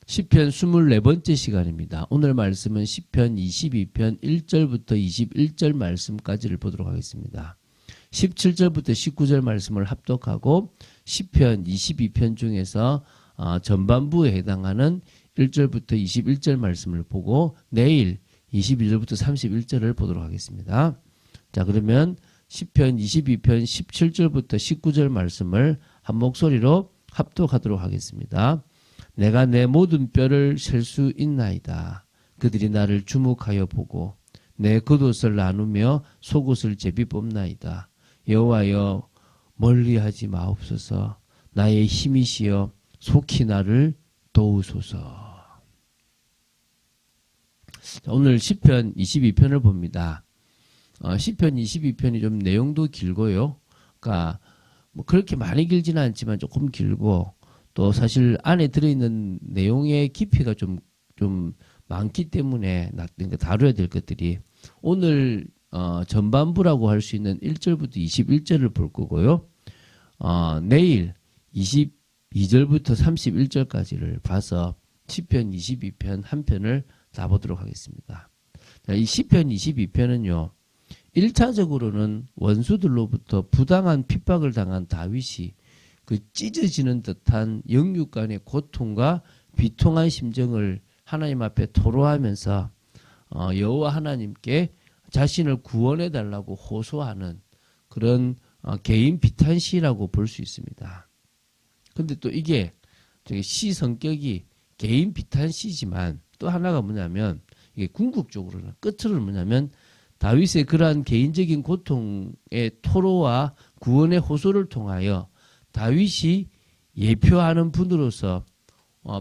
시편 24번째 시간입니다. 오늘 말씀은 시편 22편 1절부터 21절 말씀까지를 보도록 하겠습니다. 17절부터 19절 말씀을 합독하고 시편 22편 중에서 전반부에 해당하는 1절부터 21절 말씀을 보고 내일 22절부터 31절을 보도록 하겠습니다. 자, 그러면 시편 22편 17절부터 19절 말씀을 한 목소리로 합독하도록 하겠습니다. 내가 내 모든 뼈를 셀 수 있나이다. 그들이 나를 주목하여 보고 내 겉옷을 나누며 속옷을 제비 뽑나이다. 여호와여 멀리하지 마옵소서. 나의 힘이시여 속히 나를 도우소서. 자, 오늘 시편 22편을 봅니다. 시편 22편이 좀 내용도 길고요. 그러니까 뭐 그렇게 많이 길지는 않지만 조금 길고 또 사실 안에 들어있는 내용의 깊이가 좀 많기 때문에 다뤄야 될 것들이 오늘 전반부라고 할 수 있는 1절부터 21절을 볼 거고요. 내일 22절부터 31절까지를 봐서 시편 22편 한 편을 다 보도록 하겠습니다. 이 시편 22편은요. 1차적으로는 원수들로부터 부당한 핍박을 당한 다윗이 그 찢어지는 듯한 영육 간의 고통과 비통한 심정을 하나님 앞에 토로하면서 여호와 하나님께 자신을 구원해 달라고 호소하는 그런 개인 비탄시라고 볼 수 있습니다. 근데 또 이게 시 성격이 개인 비탄시지만 또 하나가 뭐냐면 이게 궁극적으로는 끝으로는 뭐냐면 다윗의 그러한 개인적인 고통의 토로와 구원의 호소를 통하여 다윗이 예표하는 분으로서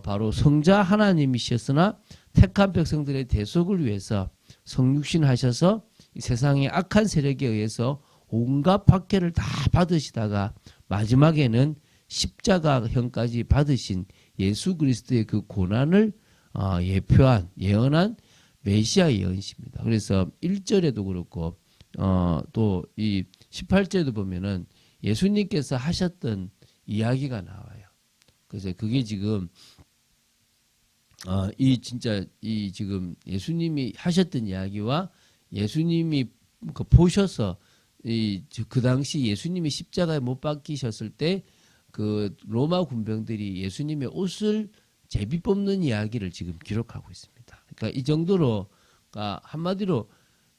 바로 성자 하나님이셨으나 택한 백성들의 대속을 위해서 성육신 하셔서 이 세상의 악한 세력에 의해서 온갖 박해를 다 받으시다가 마지막에는 십자가형까지 받으신 예수 그리스도의 그 고난을 예표한 예언한 메시아 예언입니다. 그래서 1절에도 그렇고 또 이 18절에도 보면은 예수님께서 하셨던 이야기가 나와요. 그래서 그게 지금 이 지금 예수님이 하셨던 이야기와 예수님이 그 보셔서 그 당시 예수님이 십자가에 못 박히셨을 때 그 로마 군병들이 예수님의 옷을 제비 뽑는 이야기를 지금 기록하고 있습니다. 그러니까 이 정도로 그러니까 한마디로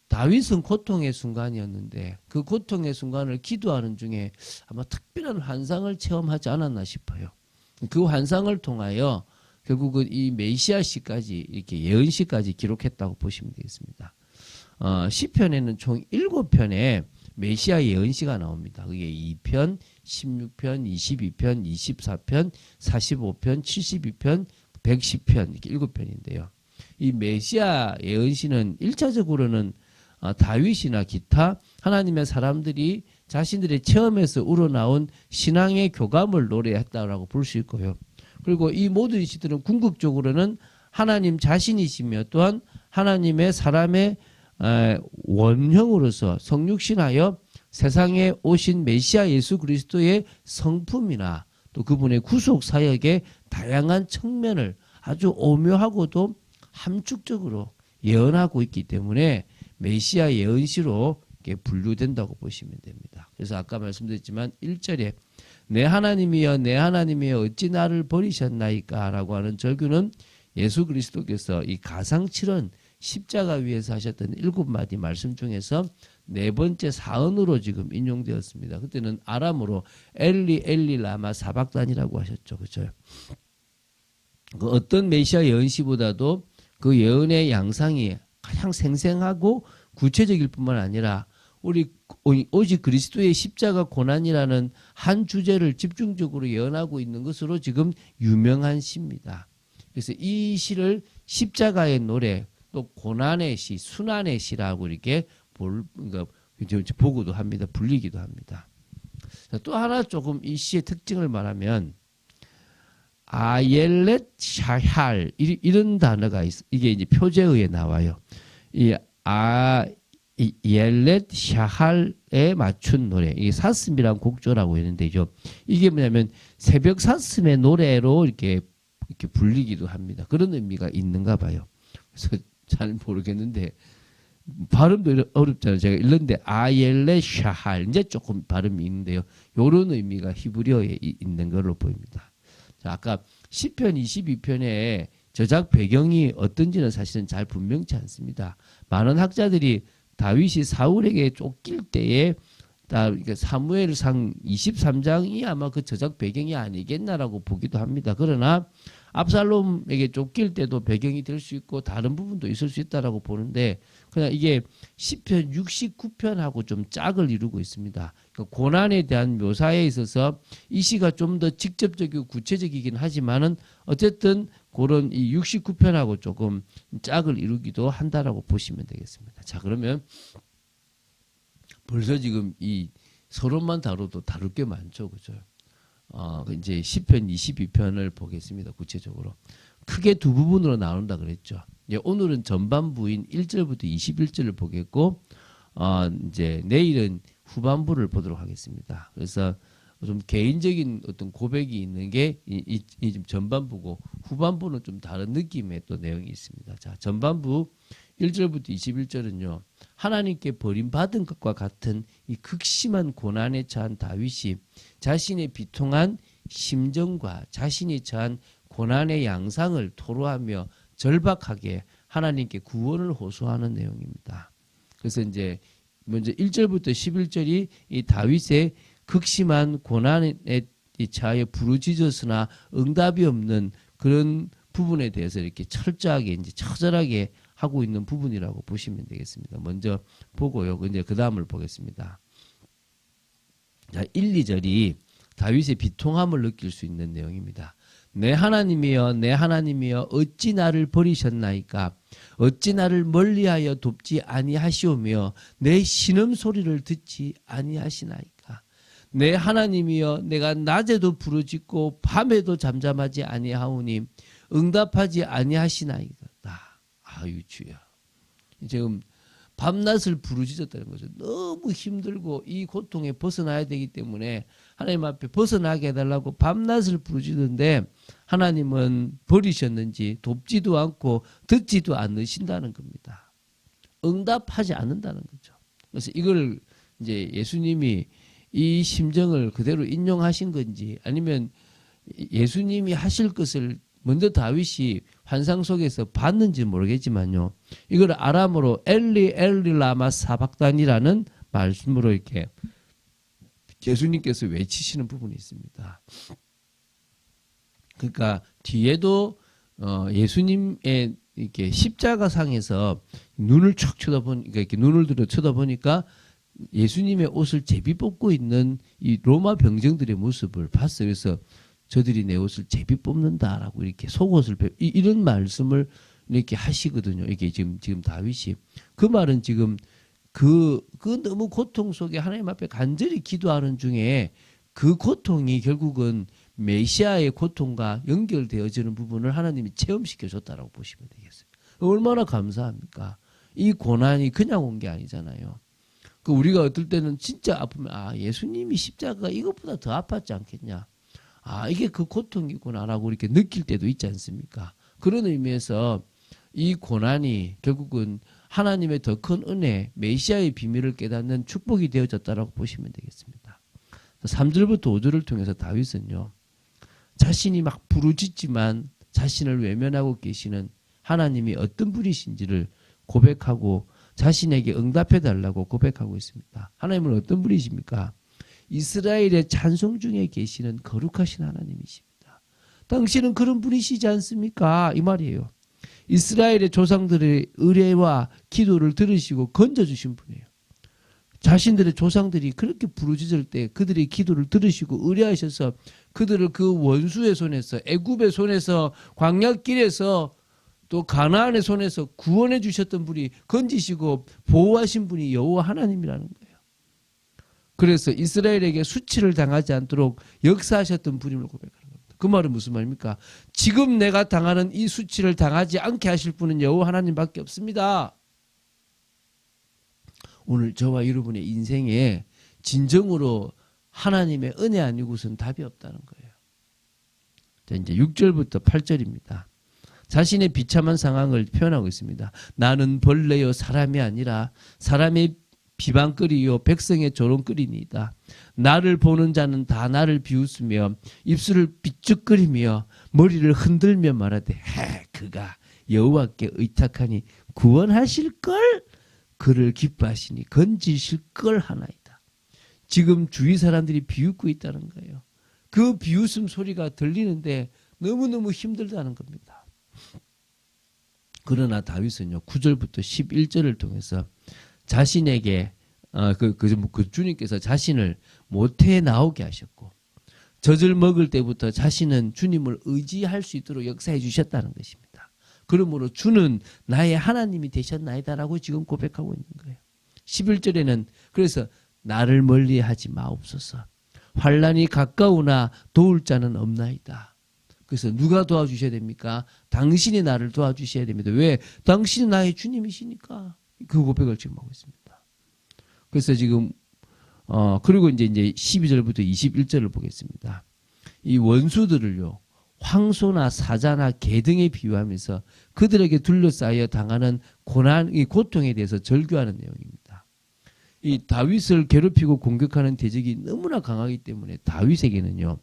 다윗은 고통의 순간이었는데 그 고통의 순간을 기도하는 중에 아마 특별한 환상을 체험하지 않았나 싶어요. 그 환상을 통하여 결국은 이 메시아 시까지 이렇게 예언 시까지 기록했다고 보시면 되겠습니다. 시편에는 총 7편의 메시아 예언 시가 나옵니다. 그게 2편, 16편, 22편, 24편, 45편, 72편, 110편 이렇게 7편인데요. 이 메시아 예언 시는 1차적으로는 다윗이나 기타 하나님의 사람들이 자신들의 체험에서 우러나온 신앙의 교감을 노래했다라고 볼 수 있고요. 그리고 이 모든 시들은 궁극적으로는 하나님 자신이시며 또한 하나님의 사람의 원형으로서 성육신하여 세상에 오신 메시아 예수 그리스도의 성품이나 또 그분의 구속 사역의 다양한 측면을 아주 오묘하고도 함축적으로 예언하고 있기 때문에 메시아 예언시로 분류된다고 보시면 됩니다. 그래서 아까 말씀드렸지만 1절에 내 하나님이여 내 하나님이여 어찌 나를 버리셨나이까 라고 하는 절규는 예수 그리스도께서 이 가상칠언 십자가 위에서 하셨던 7마디 말씀 중에서 4번째 사언으로 지금 인용되었습니다. 그때는 아람어로 엘리 엘리 라마 사박단이라고 하셨죠. 그렇죠? 그 어떤 메시아 예언시보다도 그 예언의 양상이 가장 생생하고 구체적일 뿐만 아니라 우리 오직 그리스도의 십자가 고난이라는 한 주제를 집중적으로 예언하고 있는 것으로 지금 유명한 시입니다. 그래서 이 시를 십자가의 노래 또 고난의 시, 순환의 시라고 이렇게 보고도 합니다. 불리기도 합니다. 또 하나 조금 이 시의 특징을 말하면 아옐렛 샤할 이런 단어가 이게 이제 표제어에 나와요. 이 옐렛 샤할에 맞춘 노래, 이게 사슴이란 곡조라고 했는데요. 이게 뭐냐면 새벽 사슴의 노래로 이렇게 이렇게 불리기도 합니다. 그런 의미가 있는가 봐요. 그래서 잘 모르겠는데 발음도 어렵잖아요. 제가 읽는데 아옐레 샤할 이제 조금 발음이 있는데요. 이런 의미가 히브리어에 있는 걸로 보입니다. 자, 아까 시편 22편에 저작 배경이 어떤지는 사실은 잘 분명치 않습니다. 많은 학자들이 다윗이 사울에게 쫓길 때에 사무엘상 23장이 아마 그 저작 배경이 아니겠나라고 보기도 합니다. 그러나 압살롬에게 쫓길 때도 배경이 될 수 있고 다른 부분도 있을 수 있다라고 보는데 그냥 이게 시편 69편하고 좀 짝을 이루고 있습니다. 그러니까 고난에 대한 묘사에 있어서 이 시가 좀 더 직접적이고 구체적이긴 하지만은 어쨌든 그런 이 69편하고 조금 짝을 이루기도 한다라고 보시면 되겠습니다. 자, 그러면 벌써 지금 이 서론만 다뤄도 다룰 게 많죠, 그죠? 이제 시편 22편을 보겠습니다. 구체적으로 크게 두 부분으로 나눈다 그랬죠. 오늘은 전반부인 1절부터 21절을 보겠고, 이제 내일은 후반부를 보도록 하겠습니다. 그래서 좀 개인적인 어떤 고백이 있는 게 이 전반부고, 후반부는 좀 다른 느낌의 또 내용이 있습니다. 자, 전반부 1절부터 21절은요. 하나님께 버림받은 것과 같은 이 극심한 고난에 처한 다윗이 자신의 비통한 심정과 자신이 처한 고난의 양상을 토로하며 절박하게 하나님께 구원을 호소하는 내용입니다. 그래서 이제 먼저 1절부터 11절이 이 다윗의 극심한 고난에 처하여 부르짖었으나 응답이 없는 그런 부분에 대해서 이렇게 철저하게 이제 처절하게 하고 있는 부분이라고 보시면 되겠습니다. 먼저 보고요. 이제 그 다음을 보겠습니다. 자, 1, 2절이 다윗의 비통함을 느낄 수 있는 내용입니다. 내 하나님이여 내 하나님이여 어찌 나를 버리셨나이까 어찌 나를 멀리하여 돕지 아니하시오며 내 신음소리를 듣지 아니하시나이까 내 하나님이여 내가 낮에도 부르짖고 밤에도 잠잠하지 아니하오니 응답하지 아니하시나이다. 아유 주여. 지금 밤낮을 부르짖었다는 거죠. 너무 힘들고 이 고통에 벗어나야 되기 때문에 하나님 앞에 벗어나게 해달라고 밤낮을 부르짖는데 하나님은 버리셨는지 돕지도 않고 듣지도 않으신다는 겁니다. 응답하지 않는다는 거죠. 그래서 이걸 이제 예수님이 이 심정을 그대로 인용하신 건지 아니면 예수님이 하실 것을 먼저 다윗이 환상 속에서 봤는지 모르겠지만요. 이걸 아람어로 엘리 엘리 라마 사박단이라는 말씀으로 이렇게 예수님께서 외치시는 부분이 있습니다. 그러니까 뒤에도 예수님의 이렇게 십자가상에서 눈을 쭉 쳐다보니까 이렇게 눈을 들어 쳐다보니까 예수님의 옷을 제비 뽑고 있는 이 로마 병정들의 모습을 봤어요. 그래서 저들이 내 옷을 제비 뽑는다라고 이렇게 속옷을 이런 말씀을 이렇게 하시거든요. 이게 지금 다윗이 그 말은 지금 그 너무 고통 속에 하나님 앞에 간절히 기도하는 중에 그 고통이 결국은 메시아의 고통과 연결되어지는 부분을 하나님이 체험시켜 줬다라고 보시면 되겠어요. 얼마나 감사합니까? 이 고난이 그냥 온 게 아니잖아요. 그 우리가 어떨 때는 진짜 아프면 예수님이 십자가 이것보다 더 아팠지 않겠냐? 이게 그 고통이구나라고 이렇게 느낄 때도 있지 않습니까? 그런 의미에서 이 고난이 결국은 하나님의 더 큰 은혜, 메시아의 비밀을 깨닫는 축복이 되어졌다라고 보시면 되겠습니다. 3절부터 5절을 통해서 다윗은요. 자신이 막 부르짖지만 자신을 외면하고 계시는 하나님이 어떤 분이신지를 고백하고 자신에게 응답해달라고 고백하고 있습니다. 하나님은 어떤 분이십니까? 이스라엘의 찬송 중에 계시는 거룩하신 하나님이십니다. 당신은 그런 분이시지 않습니까? 이 말이에요. 이스라엘의 조상들의 의뢰와 기도를 들으시고 건져주신 분이에요. 자신들의 조상들이 그렇게 부르짖을 때 그들의 기도를 들으시고 의뢰하셔서 그들을 그 원수의 손에서 애굽의 손에서 광야길에서 또 가나안의 손에서 구원해 주셨던 분이 건지시고 보호하신 분이 여호와 하나님이라는 거예요. 그래서 이스라엘에게 수치를 당하지 않도록 역사하셨던 분임을 고백하는 겁니다. 그 말은 무슨 말입니까? 지금 내가 당하는 이 수치를 당하지 않게 하실 분은 여호와 하나님밖에 없습니다. 오늘 저와 여러분의 인생에 진정으로 하나님의 은혜 아니고선 답이 없다는 거예요. 자, 이제 6절부터 8절입니다. 자신의 비참한 상황을 표현하고 있습니다. 나는 벌레요 사람이 아니라 사람의 비방거리요 백성의 조롱거리니이다. 나를 보는 자는 다 나를 비웃으며 입술을 삐죽거리며 머리를 흔들며 말하되 그가 여호와께 의탁하니 구원하실걸 그를 기뻐하시니 건지실걸 하나이다. 지금 주위 사람들이 비웃고 있다는 거예요. 그 비웃음 소리가 들리는데 너무너무 힘들다는 겁니다. 그러나 다윗은요 9절부터 11절을 통해서 자신에게 그 주님께서 자신을 모태에 나오게 하셨고 젖을 먹을 때부터 자신은 주님을 의지할 수 있도록 역사해 주셨다는 것입니다. 그러므로 주는 나의 하나님이 되셨나이다라고 지금 고백하고 있는 거예요. 11절에는 그래서 나를 멀리하지 마옵소서. 환난이 가까우나 도울 자는 없나이다. 그래서 누가 도와주셔야 됩니까? 당신이 나를 도와주셔야 됩니다. 왜? 당신이 나의 주님이시니까. 그 고백을 지금 하고 있습니다. 그래서 지금 그리고 이제 12절부터 21절을 보겠습니다. 이 원수들을요 황소나 사자나 개 등에 비유하면서 그들에게 둘러싸여 당하는 고난, 이 고통에 대해서 절규하는 내용입니다. 이 다윗을 괴롭히고 공격하는 대적이 너무나 강하기 때문에 다윗에게는요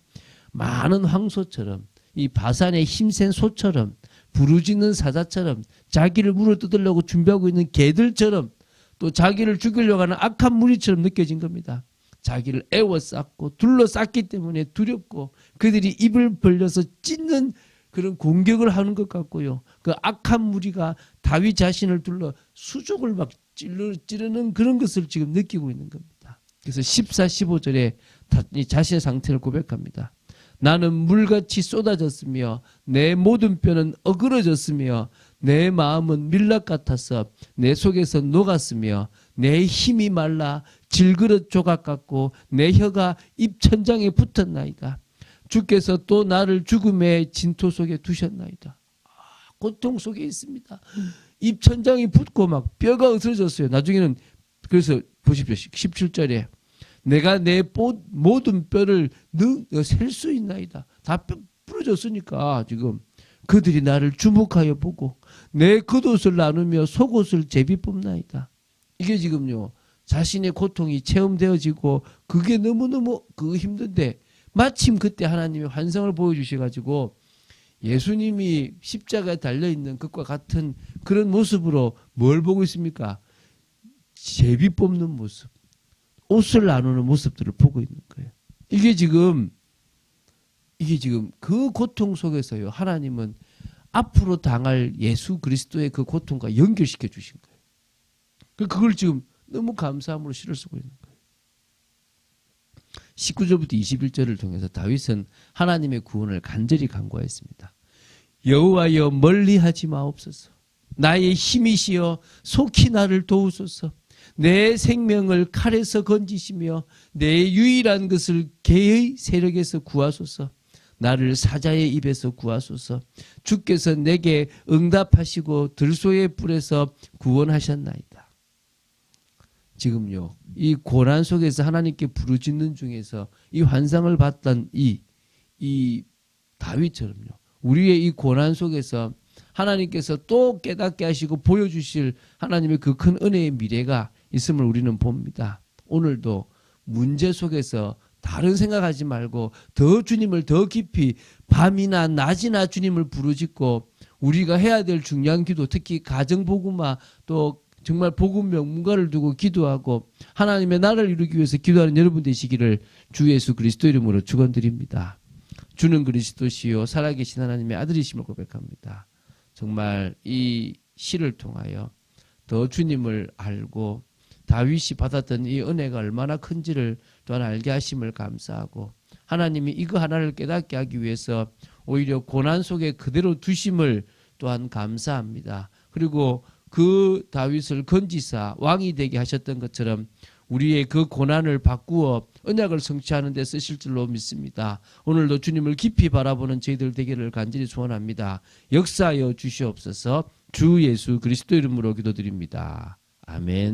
많은 황소처럼 이 바산의 힘센 소처럼 부르짖는 사자처럼 자기를 물어뜯으려고 준비하고 있는 개들처럼 또 자기를 죽이려고 하는 악한 무리처럼 느껴진 겁니다. 자기를 애워쌌고 둘러쌌기 때문에 두렵고 그들이 입을 벌려서 찢는 그런 공격을 하는 것 같고요. 그 악한 무리가 다윗 자신을 둘러 수족을 막 찌르는 그런 것을 지금 느끼고 있는 겁니다. 그래서 14, 15절에 자신의 상태를 고백합니다. 나는 물같이 쏟아졌으며 내 모든 뼈는 어그러졌으며 내 마음은 밀랍 같아서 내 속에서 녹았으며 내 힘이 말라 질그릇 조각 같고 내 혀가 입천장에 붙었나이다. 주께서 또 나를 죽음의 진토 속에 두셨나이다. 고통 속에 있습니다. 입천장이 붙고 막 뼈가 으스러졌어요. 나중에는 그래서 보십시오. 17절에 내가 내 모든 뼈를 셀 수 있나이다. 다 뼈 부러졌으니까 지금 그들이 나를 주목하여 보고 내 겉옷을 나누며 속옷을 제비 뽑나이다. 이게 지금요 자신의 고통이 체험되어지고 그게 너무너무 힘든데 마침 그때 하나님이 환상을 보여주셔가지고 예수님이 십자가에 달려있는 것과 같은 그런 모습으로 뭘 보고 있습니까? 제비 뽑는 모습, 옷을 나누는 모습들을 보고 있는 거예요. 이게 지금 그 고통 속에서요 하나님은 앞으로 당할 예수 그리스도의 그 고통과 연결시켜 주신 거예요. 그걸 지금 너무 감사함으로 시를 쓰고 있는 거예요. 19절부터 21절을 통해서 다윗은 하나님의 구원을 간절히 간구하였습니다. 여호와여 멀리하지 마옵소서. 나의 힘이시여 속히 나를 도우소서. 내 생명을 칼에서 건지시며 내 유일한 것을 개의 세력에서 구하소서. 나를 사자의 입에서 구하소서. 주께서 내게 응답하시고 들소의 뿔에서 구원하셨나이다. 지금요 이 고난 속에서 하나님께 부르짖는 중에서 이 환상을 봤던 이 다윗처럼요 우리의 이 고난 속에서 하나님께서 또 깨닫게 하시고 보여주실 하나님의 그 큰 은혜의 미래가 있음을 우리는 봅니다. 오늘도 문제 속에서 다른 생각하지 말고 더 주님을 더 깊이 밤이나 낮이나 주님을 부르짖고 우리가 해야 될 중요한 기도, 특히 가정복음화 또 정말 복음 명문가를 두고 기도하고 하나님의 나라를 이루기 위해서 기도하는 여러분 되시기를 주 예수 그리스도 이름으로 축원드립니다. 주는 그리스도시요 살아계신 하나님의 아들이심을 고백합니다. 정말 이 시를 통하여 더 주님을 알고 다윗이 받았던 이 은혜가 얼마나 큰지를 또한 알게 하심을 감사하고 하나님이 이거 하나를 깨닫게 하기 위해서 오히려 고난 속에 그대로 두심을 또한 감사합니다. 그리고 그 다윗을 건지사 왕이 되게 하셨던 것처럼 우리의 그 고난을 바꾸어 언약을 성취하는 데 쓰실 줄로 믿습니다. 오늘도 주님을 깊이 바라보는 저희들 되기를 간절히 소원합니다. 역사하여 주시옵소서. 주 예수 그리스도 이름으로 기도드립니다. 아멘.